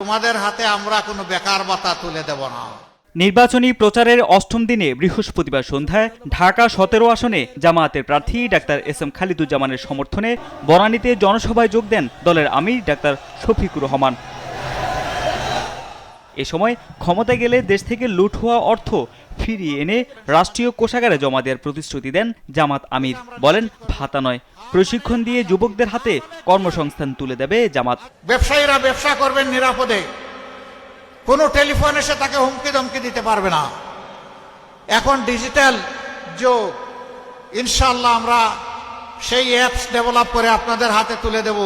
তোমাদের হাতে আমরা কোনো বেকার ভাতা তুলে দেব না। নির্বাচনী প্রচারের অষ্টম দিনে বৃহস্পতিবার সন্ধ্যায় ঢাকা ১৭ আসনে জামায়াতের প্রার্থী ডাক্তার এস এম খালিদুজ্জামানের সমর্থনে বনানীতে জনসভায় যোগ দেন দলের আমির ডাক্তার শফিকুর রহমান। এ সময় ক্ষমতায় গেলে দেশ থেকে লুট হওয়া অর্থ ফিরিয়ে এনে রাষ্ট্রীয় কোষাগারে জমা দেওয়ার প্রতিশ্রুতি দেন জামাত আমির। বলেন, ভাতা নয়, প্রশিক্ষণ দিয়ে যুবকদের হাতে কর্মসংস্থান তুলে দেবে জামাত। ব্যবসায়ীরা ব্যবসা করবেন নিরাপদে, কোনো টেলিফোন এসে তাকে হুমকি ধমকি দিতে পারবে না। এখন ডিজিটাল যুগ, ইনশাআল্লাহ আমরা সেই অ্যাপস ডেভেলপ করে আপনাদের হাতে তুলে দেব।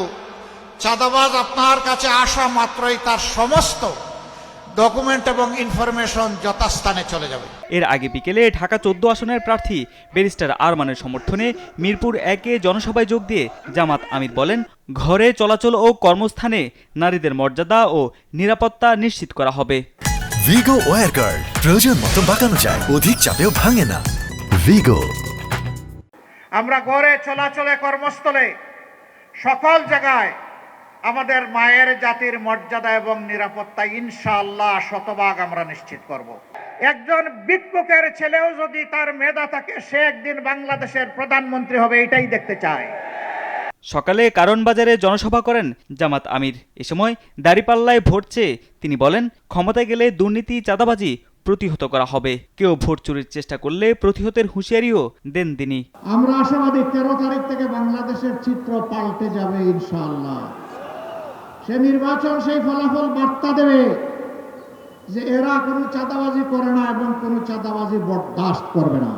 চাঁদাবাজ আপনার কাছে আসা মাত্রই তার সমস্ত ডকুমেন্ট এবং ইনফরমেশন যথাস্থানে চলে যাবে। এর আগে বিকেলে ঢাকা ১৪ আসনের প্রার্থী ব্যারিস্টার আরমানের সমর্থনে মিরপুর ১-এ জনসভায় যোগ দিয়ে জামাত আমির বলেন, ঘরে চলাচল ও কর্মস্থানে নারীদের মর্যাদা ও নিরাপত্তা নিশ্চিত করা হবে। ভিগো ওয়্যার গার্ড প্রয়োজন মতো বাঁকানো যায়, অধিক চাপেও ভাঙে না। ভিগো। আমরা ঘরে চলাচলে, কর্মস্থলে, সকল জায়গায় আমাদের মায়ের জাতির মর্যাদা এবং নিরাপত্তা ইনশাআল্লাহ শতভাগ আমরা নিশ্চিত করব। একজন ভিক্ষুকের ছেলেও যদি তার মেধা থাকে, সে একদিন বাংলাদেশের প্রধানমন্ত্রী হবে, এটাই দেখতে চায়। সকালে কারণ বাজারে জনসভা করেন জামাত আমির। এ সময় দাঁড়িপাল্লায় ভোট চেয়ে তিনি বলেন, ক্ষমতায় গেলে দুর্নীতি, চাঁদাবাজি প্রতিহত করা হবে। কেউ ভোট চুরির চেষ্টা করলে প্রতিহতের হুঁশিয়ারিও দেন তিনি। আমরা আশাবাদী 13 তারিখ থেকে বাংলাদেশের চিত্র পাল্টে যাবে ইনশাআল্লাহ। সে নির্বাচন সেই ফলাফল বার্তা দেবে যে এরা কোনো চাঁদাবাজি করে না এবং কোনো চাঁদাবাজি বরদাস্ত করবে না।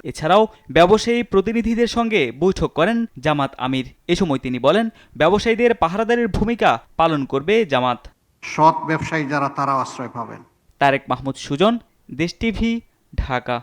এছাড়াও ব্যবসায়ী প্রতিনিধিদের সঙ্গে বৈঠক করেন জামাত আমির। এ সময় তিনি বলেন, ব্যবসায়ীদের পাহারাদারের ভূমিকা পালন করবে জামাত। সৎ ব্যবসায়ী যারা, তারা আশ্রয় পাবেন। তারেক মাহমুদ সুজন, দেশ টিভি, ঢাকা।